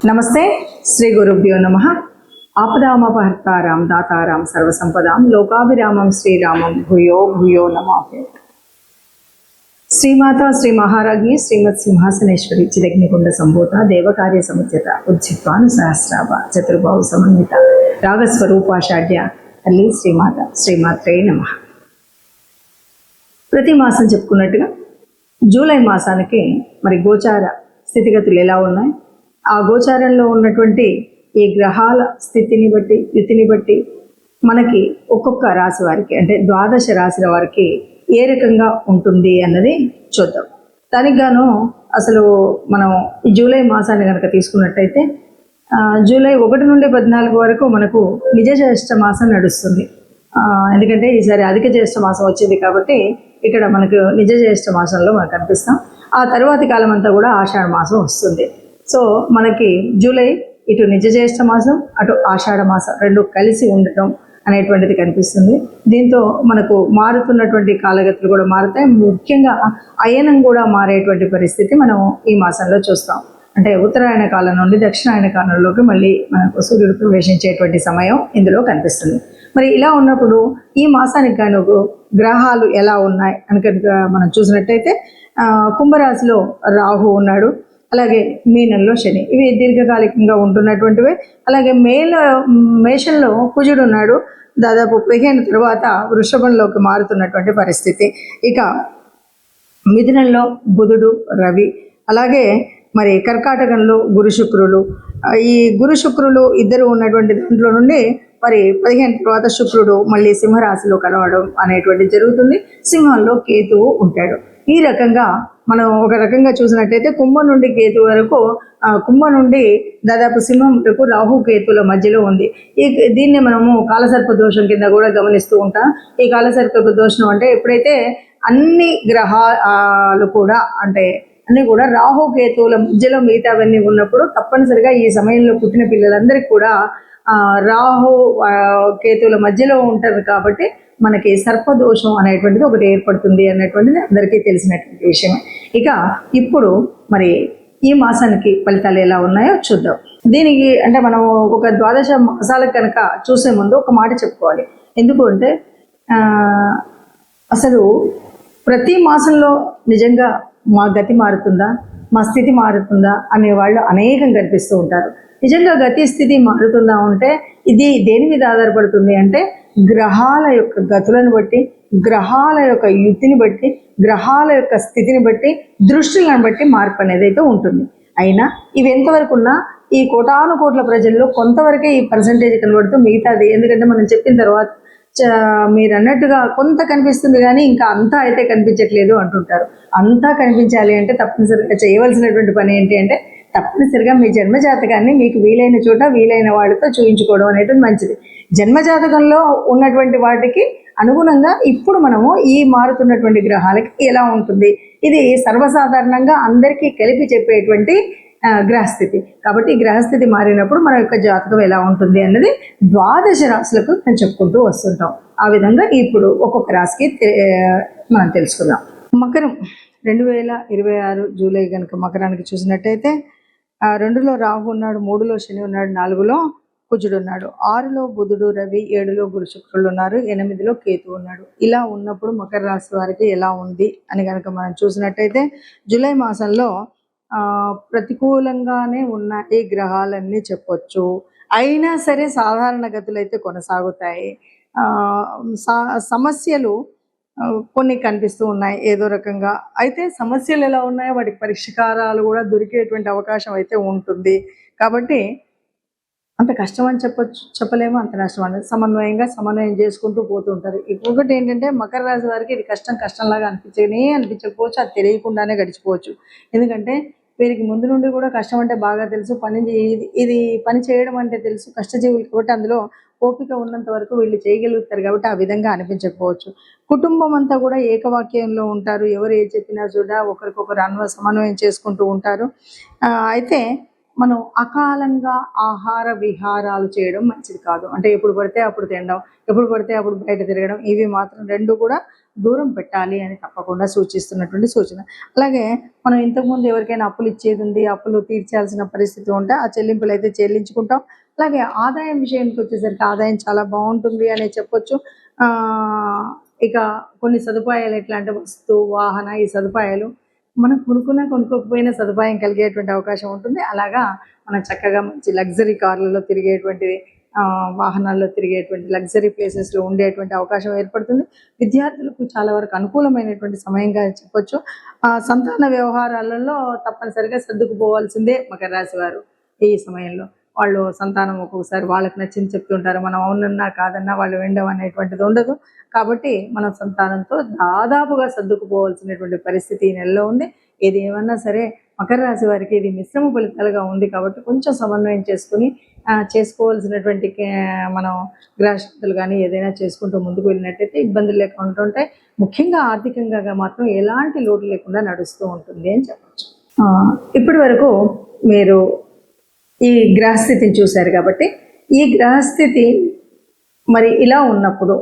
నమస్తే. శ్రీ గురుభ్యో నమః. ఆపదామపహర్తారాం దాతారాం సర్వసంపదాం లోకాభిరామం శ్రీరామం భూయో భూయో నమామి. శ్రీమాత శ్రీ మహారాజ్ఞి శ్రీమత్ సింహాసనేశ్వరి చిదగ్నికుండ సంభూత దేవకార్య సముద్యత ఉజ్జిత్వాను సహస్రాభ చతుర్బాహు సమన్విత రాగస్వరూపాషాఢ్య తల్లి శ్రీమాత శ్రీమాత్రే నమః. ప్రతి మాసం చెప్పుకున్నట్టుగా జూలై మాసానికి మరి గోచార స్థితిగతులు ఎలా ఉన్నాయి, ఆ గోచారంలో ఉన్నటువంటి ఈ గ్రహాల స్థితిని బట్టి యుతిని బట్టి మనకి ఒక్కొక్క రాశి వారికి అంటే ద్వాదశ రాశుల వారికి ఏ రకంగా ఉంటుంది అన్నది చూద్దాం. దానికి గాను అసలు మనం ఈ జూలై మాసాన్ని కనుక తీసుకున్నట్టయితే జూలై 1 నుండి 14 వరకు మనకు నిజ జ్యేష్ఠ మాసం నడుస్తుంది. ఎందుకంటే ఈసారి అధిక జ్యేష్ఠ మాసం వచ్చింది కాబట్టి ఇక్కడ మనకు నిజ జ్యేష్ఠ మాసంలో మనకు కనిపిస్తాం. ఆ తర్వాతి కాలం అంతా కూడా ఆషాఢ మాసం వస్తుంది. సో మనకి జూలై ఇటు నిజ జ్యేష్ఠ మాసం అటు ఆషాఢ మాసం రెండు కలిసి ఉండటం అనేటువంటిది కనిపిస్తుంది. దీంతో మనకు మారుతున్నటువంటి కాలగతులు కూడా మారుతాయి. ముఖ్యంగా అయనం కూడా మారేటువంటి పరిస్థితి మనం ఈ మాసంలో చూస్తాం. అంటే ఉత్తరాయణ కాలం నుండి దక్షిణాయన కాలంలోకి మళ్ళీ మనకు సూర్యుడు ప్రవేశించేటువంటి సమయం ఇందులో కనిపిస్తుంది. మరి ఇలా ఉన్నప్పుడు ఈ మాసానికి గాను గ్రహాలు ఎలా ఉన్నాయి అని కనుక మనం చూసినట్టయితే కుంభరాశిలో రాహు ఉన్నాడు, అలాగే మీనంలో శని, ఇవి దీర్ఘకాలికంగా ఉంటున్నటువంటివి. అలాగే మేషంలో కుజుడు ఉన్నాడు, దాదాపు 15 తర్వాత వృషభంలోకి మారుతున్నటువంటి పరిస్థితి. ఇక మిథునంలో బుధుడు రవి, అలాగే మరి కర్కాటకంలో గురు శుక్రులు. ఈ గురు శుక్రులు ఇద్దరు ఉన్నటువంటి దాంట్లో నుండి మరి 15 తర్వాత శుక్రుడు మళ్ళీ సింహరాశిలో కలవడం అనేటువంటి జరుగుతుంది. సింహంలో కేతువు ఉంటాడు. ఈ రకంగా మనం ఒక రకంగా చూసినట్టయితే కుంభం నుండి కేతు వరకు, కుంభం నుండి దాదాపు సింహం వరకు రాహు కేతుల మధ్యలో ఉంది. దీన్ని మనము కాలసర్ప దోషం కింద కూడా గమనిస్తూ ఉంటాం. ఈ కాలసర్ప దోషం అంటే ఎప్పుడైతే అన్ని గ్రహాలు కూడా అంటే అన్నీ కూడా రాహు కేతువుల మధ్యలో మిగతావన్నీ ఉన్నప్పుడు తప్పనిసరిగా ఈ సమయంలో పుట్టిన పిల్లలందరికీ కూడా రాహు కేతువుల మధ్యలో ఉంటారు కాబట్టి మనకి సర్పదోషం అనేటువంటిది ఒకటి ఏర్పడుతుంది అనేటువంటిది అందరికీ తెలిసినటువంటి విషయం. ఇక ఇప్పుడు మరి ఈ మాసానికి ఫలితాలు ఎలా ఉన్నాయో చూద్దాం. దీనికి అంటే మనం ఒక ద్వాదశ మాసాలకు కనుక చూసే ముందు ఒక మాట చెప్పుకోవాలి. ఎందుకు అంటే అసలు ప్రతి మాసంలో నిజంగా మా గతి మారుతుందా, మా స్థితి మారుతుందా అనేవాళ్ళు అనేకం కనిపిస్తూ ఉంటారు. నిజంగా గతి స్థితి మారుతుందా అంటే ఇది దేని మీద ఆధారపడుతుంది అంటే గ్రహాల యొక్క గతులను బట్టి, గ్రహాల యొక్క యుతిని బట్టి, గ్రహాల యొక్క స్థితిని బట్టి, దృష్టిలను బట్టి మార్పు అనేది అయితే ఉంటుంది. అయినా ఇవి ఎంతవరకు ఉన్నా ఈ కోటాను కోట్ల ప్రజల్లో కొంతవరకే ఈ పర్సంటేజ్ కనబడుతూ మిగతాది, ఎందుకంటే మనం చెప్పిన తర్వాత మీరు అన్నట్టుగా కొంత కనిపిస్తుంది కానీ ఇంకా అంతా అయితే కనిపించట్లేదు అంటుంటారు. అంతా కనిపించాలి అంటే తప్పనిసరిగా చేయవలసినటువంటి పని ఏంటి అంటే తప్పనిసరిగా మీ జన్మజాతకాన్ని మీకు వీలైన చోట వీలైన వాడితో చూయించుకోవడం అనేది మంచిది. జన్మజాతకంలో ఉన్నటువంటి వాటికి అనుగుణంగా ఇప్పుడు మనము ఈ మారుతున్నటువంటి గ్రహాలకి ఎలా ఉంటుంది, ఇది సర్వసాధారణంగా అందరికీ కలిపి చెప్పేటువంటి గ్రహస్థితి. కాబట్టి గ్రహస్థితి మారినప్పుడు మన యొక్క జాతకం ఎలా ఉంటుంది అన్నది ద్వాదశ రాశులకు మనం చెప్పుకుంటూ వస్తుంటాం. ఆ విధంగా ఇప్పుడు ఒక్కొక్క రాశికి మనం తెలుసుకుందాం. మకరం 2026 జూలై కనుక మకరానికి చూసినట్టయితే 2లో రాహు ఉన్నాడు, 3లో శని ఉన్నాడు, 4లో కుజుడు ఉన్నాడు, 6లో బుధుడు రవి, 7లో గురు శుక్రులు ఉన్నారు, 8లో కేతు ఉన్నాడు. ఇలా ఉన్నప్పుడు మకర రాశి వారికి ఎలా ఉంది అని కనుక మనం చూసినట్టయితే జూలై మాసంలో ప్రతికూలంగానే ఉన్నాయి గ్రహాలన్నీ చెప్పొచ్చు. అయినా సరే సాధారణ గతులు అయితే కొనసాగుతాయి. సమస్యలు కొన్ని కనిపిస్తూ ఉన్నాయి ఏదో రకంగా. అయితే సమస్యలు ఎలా ఉన్నాయో వాటికి పరిష్కారాలు కూడా దొరికేటువంటి అవకాశం అయితే ఉంటుంది. కాబట్టి అంత కష్టం అని చెప్పలేము, అంత నష్టం అని సమన్వయం చేసుకుంటూ పోతుంటారు. ఇంకొకటి ఏంటంటే మకర రాశి వారికి ఇది కష్టంలాగా అనిపించకపోవచ్చు, అది తెలియకుండానే గడిచిపోవచ్చు. ఎందుకంటే వీరికి ముందు నుండి కూడా కష్టం అంటే బాగా తెలుసు, ఇది పని చేయడం అంటే తెలుసు, కష్టజీవులు కాబట్టి అందులో ఓపిక ఉన్నంత వరకు వీళ్ళు చేయగలుగుతారు కాబట్టి ఆ విధంగా అనిపించకపోవచ్చు. కుటుంబం అంతా కూడా ఏకవాక్యంలో ఉంటారు, ఎవరు ఏ చెప్పినా కూడా ఒకరికొకరు సమన్వయం చేసుకుంటూ ఉంటారు. అయితే మనం అకాలంగా ఆహార విహారాలు చేయడం మంచిది కాదు. అంటే ఎప్పుడు పడితే అప్పుడు తినడం, ఎప్పుడు పడితే అప్పుడు బయట తిరగడం, ఇవి మాత్రం 2 కూడా దూరం పెట్టాలి అని తప్పకుండా సూచిస్తున్నటువంటి సూచన. అలాగే మనం ఇంతకుముందు ఎవరికైనా అప్పులు ఇచ్చేది ఉంది, అప్పులు తీర్చాల్సిన పరిస్థితి ఉంటే ఆ చెల్లింపులు అయితే చెల్లించుకుంటాం. అలాగే ఆదాయం విషయానికి వచ్చేసరికి ఆదాయం చాలా బాగుంటుంది అనే చెప్పొచ్చు. ఇక కొన్ని సదుపాయాలు ఎట్లా అంటే వస్తు, వాహన ఈ సదుపాయాలు మనం కొనుక్కోకపోయినా సదుపాయం కలిగేటువంటి అవకాశం ఉంటుంది. అలాగా మనం చక్కగా మంచి లగ్జరీ కార్లలో తిరిగేటువంటిది, వాహనాల్లో తిరిగేటువంటి లగ్జరీ ప్లేసెస్లో ఉండేటువంటి అవకాశం ఏర్పడుతుంది. విద్యార్థులకు చాలా వరకు అనుకూలమైనటువంటి సమయంగా చెప్పొచ్చు. సంతాన వ్యవహారాలలో తప్పనిసరిగా సర్దుకుపోవాల్సిందే మకర రాశి వారు. ఈ సమయంలో వాళ్ళు సంతానం ఒక్కొక్కసారి వాళ్ళకి నచ్చింది చెప్తుంటారు, మనం అవునన్నా కాదన్నా వాళ్ళు వినడం అనేటువంటిది ఉండదు. కాబట్టి మనం సంతానంతో దాదాపుగా సర్దుకుపోవాల్సినటువంటి పరిస్థితి ఈ నెలలో ఉంది. ఏది ఏమన్నా సరే మకర రాశి వారికి ఇది మిశ్రమ ఫలితాలుగా ఉంది కాబట్టి కొంచెం సమన్వయం చేసుకుని చేసుకోవాల్సినటువంటి మనం గ్రహశాంతులు కానీ ఏదైనా చేసుకుంటూ ముందుకు వెళ్ళినట్టయితే ఇబ్బందులు లేకుండా ఉంటాయి. ముఖ్యంగా ఆర్థికంగా మాత్రం ఎలాంటి లోటు లేకుండా నడుస్తూ ఉంటుంది అని చెప్పచ్చు. ఇప్పటి వరకు మీరు ఈ గ్రహస్థితిని చూశారు కాబట్టి ఈ గ్రహస్థితి మరి ఇలా ఉన్నప్పుడు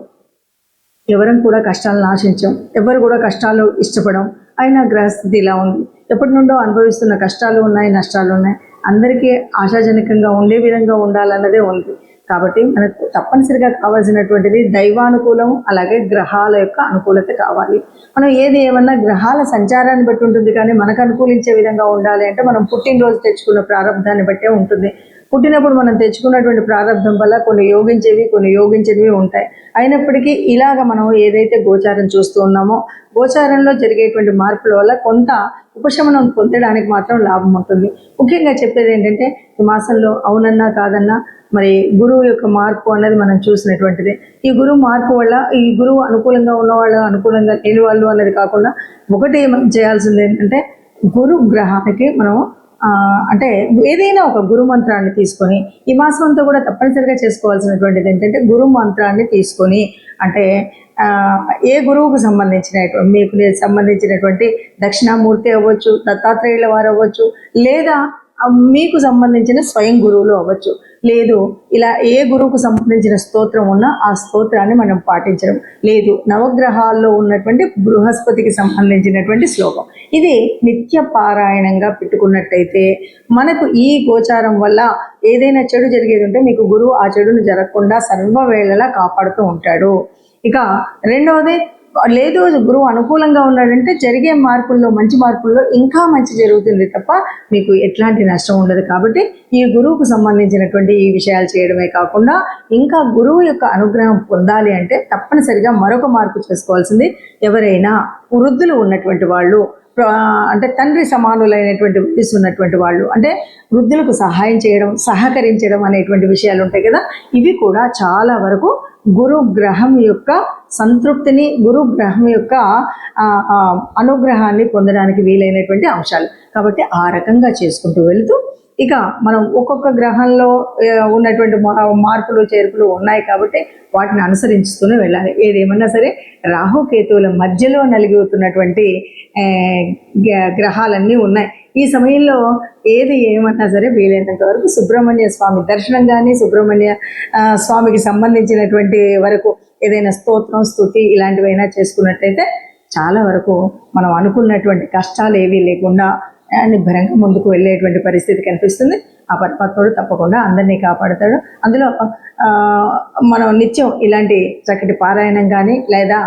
ఎవరం కూడా కష్టాలను ఆశించాం, ఎవరు కూడా కష్టాలు ఇష్టపడం, అయినా గ్రహస్థితి ఇలా ఉంది. ఎప్పటి నుండో అనుభవిస్తున్న కష్టాలు ఉన్నాయి, నష్టాలు ఉన్నాయి. అందరికీ ఆశాజనకంగా ఉండే విధంగా ఉండాలన్నదే ఉంది. కాబట్టి మనకు తప్పనిసరిగా కావాల్సినటువంటిది దైవానుకూలం, అలాగే గ్రహాల యొక్క అనుకూలత కావాలి. మనం ఏది ఏమన్నా గ్రహాల సంచారాన్ని బట్టి ఉంటుంది, కానీ మనకు అనుకూలించే విధంగా ఉండాలి అంటే మనం పుట్టినరోజు తెచ్చుకున్న ప్రారంభాన్ని బట్టే ఉంటుంది. పుట్టినప్పుడు మనం తెచ్చుకున్నటువంటి ప్రారంభం వల్ల కొన్ని యోగించేవి, కొన్ని యోగించేవి ఉంటాయి. అయినప్పటికీ ఇలాగ మనం ఏదైతే గోచారం చూస్తూ ఉన్నామో, గోచారంలో జరిగేటువంటి మార్పుల వల్ల కొంత ఉపశమనం పొందడానికి మాత్రం లాభం ఉంటుంది. ముఖ్యంగా చెప్పేది ఏంటంటే ఈ మాసంలో అవునన్నా కాదన్నా మరి గురువు యొక్క మార్పు అన్నది మనం చూసినటువంటిది. ఈ గురువు మార్పు వల్ల ఈ గురువు అనుకూలంగా ఉన్నవాళ్ళు, అనుకూలంగా లేని వాళ్ళు అన్నది కాకుండా ఒకటి మనం చేయాల్సింది ఏంటంటే గురు గ్రహానికి మనం అంటే ఏదైనా ఒక గురు మంత్రాన్ని తీసుకొని ఈ మాసం అంతా కూడా తప్పనిసరిగా చేసుకోవాల్సినటువంటిది ఏంటంటే గురు మంత్రాన్ని తీసుకొని, అంటే ఏ గురువుకు మీకు సంబంధించినటువంటి దక్షిణామూర్తి అవ్వచ్చు, దత్తాత్రేయుల వారు అవ్వచ్చు, లేదా మీకు సంబంధించిన స్వయం గురువులు అవ్వచ్చు, లేదు ఇలా ఏ గురువుకు సంబంధించిన స్తోత్రం ఉన్నా ఆ స్తోత్రాన్ని మనం పాటించడం, లేదు నవగ్రహాల్లో ఉన్నటువంటి బృహస్పతికి సంబంధించినటువంటి శ్లోకం ఇది నిత్య పారాయణంగా పెట్టుకున్నట్టయితే మనకు ఈ గోచారం వల్ల ఏదైనా చెడు జరిగేది ఉంటే మీకు గురువు ఆ చెడును జరగకుండా సర్వవేళలా కాపాడుతూ ఉంటాడు. ఇక రెండవది, లేదు గురువు అనుకూలంగా ఉన్నాడంటే జరిగే మార్పుల్లో, మంచి మార్పుల్లో ఇంకా మంచి జరుగుతుంది తప్ప మీకు ఎట్లాంటి నష్టం ఉండదు. కాబట్టి ఈ గురువుకు సంబంధించినటువంటి ఈ విషయాలు చేయడమే కాకుండా ఇంకా గురువు యొక్క అనుగ్రహం పొందాలి అంటే తప్పనిసరిగా మరొక మార్పు చేసుకోవాల్సింది, ఎవరైనా వృద్ధులు ఉన్నటువంటి వాళ్ళు, అంటే తండ్రి సమానులైనటువంటి వయసు ఉన్నటువంటి వాళ్ళు, అంటే వృద్ధులకు సహాయం చేయడం, సహకరించడం అనేటువంటి విషయాలు ఉంటాయి కదా, ఇవి కూడా చాలా వరకు గురు గ్రహం యొక్క సంతృప్తిని, గురు గ్రహం యొక్క అనుగ్రహాన్ని పొందడానికి వీలైనటువంటి అంశాలు. కాబట్టి ఆ రకంగా చేసుకుంటూ వెళుతూ ఇక మనం ఒక్కొక్క గ్రహంలో ఉన్నటువంటి మార్పులు చేర్పులు ఉన్నాయి కాబట్టి వాటిని అనుసరించుతూనే వెళ్ళాలి. ఏదేమన్నా సరే రాహుకేతువుల మధ్యలో నలిగిపోతున్నటువంటి గ్రహాలన్నీ ఉన్నాయి. ఈ సమయంలో ఏది ఏమన్నా సరే వీలైనంత వరకు సుబ్రహ్మణ్య స్వామి దర్శనం కానీ, సుబ్రహ్మణ్య స్వామికి సంబంధించినటువంటి వరకు ఏదైనా స్తోత్రం, స్తుతి ఇలాంటివైనా చేసుకున్నట్టయితే చాలా వరకు మనం అనుకున్నటువంటి కష్టాలు ఏవీ లేకుండా నిబ్బరంగా ముందుకు వెళ్ళేటువంటి పరిస్థితి కనిపిస్తుంది. ఆ పరమాత్ముడు తప్పకుండా అందరినీ కాపాడుతాడు. అందులో మనం నిత్యం ఇలాంటి చక్కటి పారాయణం కానీ లేదా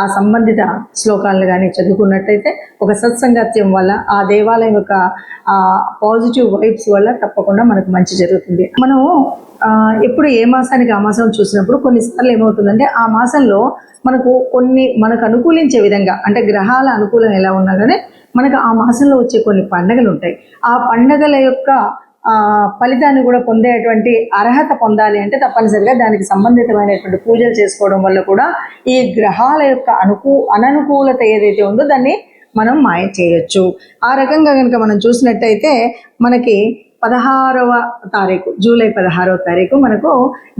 ఆ సంబంధిత శ్లోకాలను కానీ చదువుకున్నట్టయితే ఒక సత్సంగత్యం వల్ల ఆ దేవాలయం యొక్క పాజిటివ్ వైబ్స్ వల్ల తప్పకుండా మనకు మంచి జరుగుతుంది. మనం ఎప్పుడు ఏ మాసానికి ఆ మాసం చూసినప్పుడు కొన్నిసార్లు ఏమవుతుందంటే ఆ మాసంలో మనకు అనుకూలించే విధంగా, అంటే గ్రహాల అనుకూలం ఎలా ఉన్నా కానీ మనకు ఆ మాసంలో వచ్చే కొన్ని పండగలు ఉంటాయి. ఆ పండగల యొక్క ఫలితాన్ని కూడా పొందేటువంటి అర్హత పొందాలి అంటే తప్పనిసరిగా దానికి సంబంధితమైనటువంటి పూజలు చేసుకోవడం వల్ల కూడా ఈ గ్రహాల యొక్క అననుకూలత ఏదైతే ఉందో దాన్ని మనం మాయ చేయొచ్చు. ఆ రకంగా కనుక మనం చూసినట్టయితే మనకి 16వ తారీఖు, జూలై 16వ తారీఖు మనకు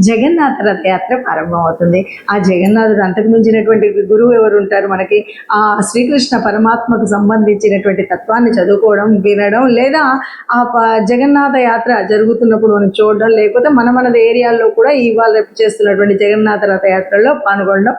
జగన్నాథ రథయాత్ర ప్రారంభమవుతుంది. ఆ జగన్నాథుడు అంతకు మించినటువంటి గురువు ఎవరు ఉంటారు మనకి? ఆ శ్రీకృష్ణ పరమాత్మకు సంబంధించినటువంటి తత్వాన్ని చదువుకోవడం, వినడం, లేదా ఆ జగన్నాథ యాత్ర జరుగుతున్నప్పుడు మనం చూడడం, లేకపోతే మన ఏరియాల్లో కూడా ఇవాళ రేపు చేస్తున్నటువంటి జగన్నాథ రథయాత్రలో పాల్గొనడం,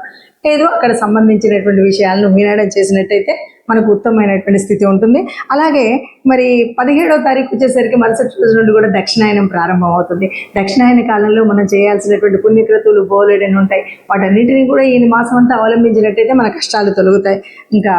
ఏదో అక్కడ సంబంధించినటువంటి విషయాలను వినడం చేసినట్టయితే మనకు ఉత్తమమైనటువంటి స్థితి ఉంటుంది. అలాగే మరి 17వ తారీఖు వచ్చేసరికి మరుసటి రోజు నుండి కూడా దక్షిణాయనం ప్రారంభం అవుతుంది. దక్షిణాయన కాలంలో మనం చేయాల్సినటువంటి పుణ్యక్రతువులు బోలెడని ఉంటాయి. వాటన్నిటినీ కూడా ఈ మాసం అంతా అవలంబించినట్టయితే మన కష్టాలు తొలగుతాయి. ఇంకా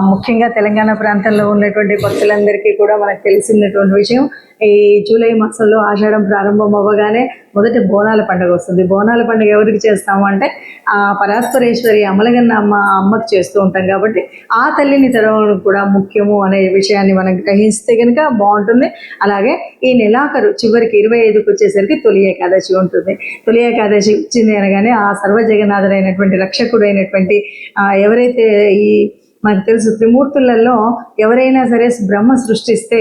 ముఖ్యంగా తెలంగాణ ప్రాంతంలో ఉన్నటువంటి భక్తులందరికీ కూడా మనకు తెలిసినటువంటి విషయం, ఈ జూలై మాసంలో ఆషాఢం ప్రారంభం అవ్వగానే మొదట బోనాల పండుగ వస్తుంది. బోనాల పండుగ ఎవరికి చేస్తాము అంటే ఆ పరాత్పరేశ్వరి అమలగన్న అమ్మకి చేస్తూ ఉంటాం. కాబట్టి ఆ తల్లిని తెరవడం కూడా ముఖ్యము అనే విషయాన్ని మనం గ్రహిస్తే కనుక బాగుంటుంది. అలాగే ఈ నెలాఖరు చివరికి 25కి వచ్చేసరికి తొలి ఏకాదశి ఉంటుంది. తొలి ఏకాదశి వచ్చింది అనగానే ఆ సర్వజగన్నాథుడైనటువంటి రక్షకుడైనటువంటి ఎవరైతే ఈ మనకు తెలుసు త్రిమూర్తులలో ఎవరైనా సరే బ్రహ్మ సృష్టిస్తే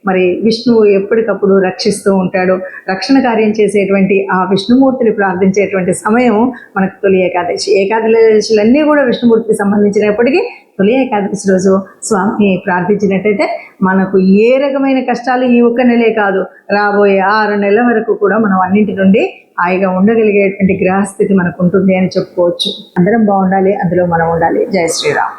మరి విష్ణువు ఎప్పటికప్పుడు రక్షిస్తూ ఉంటాడు. రక్షణ కార్యం చేసేటువంటి ఆ విష్ణుమూర్తిని ప్రార్థించేటువంటి సమయం మనకు తొలి ఏకాదశి. ఏకాదశులన్నీ కూడా విష్ణుమూర్తికి సంబంధించినప్పటికీ తొలి ఏకాదశి రోజు స్వామిని ప్రార్థించినట్టయితే మనకు ఏ రకమైన కష్టాలు ఈ ఒక్క నెలే కాదు, రాబోయే 6 నెలల వరకు కూడా మనం అన్నింటి నుండి హాయిగా ఉండగలిగేటువంటి గ్రహస్థితి మనకు ఉంటుంది అని చెప్పుకోవచ్చు. అందరం బాగుండాలి, అందులో మనం ఉండాలి. జై శ్రీరామ్.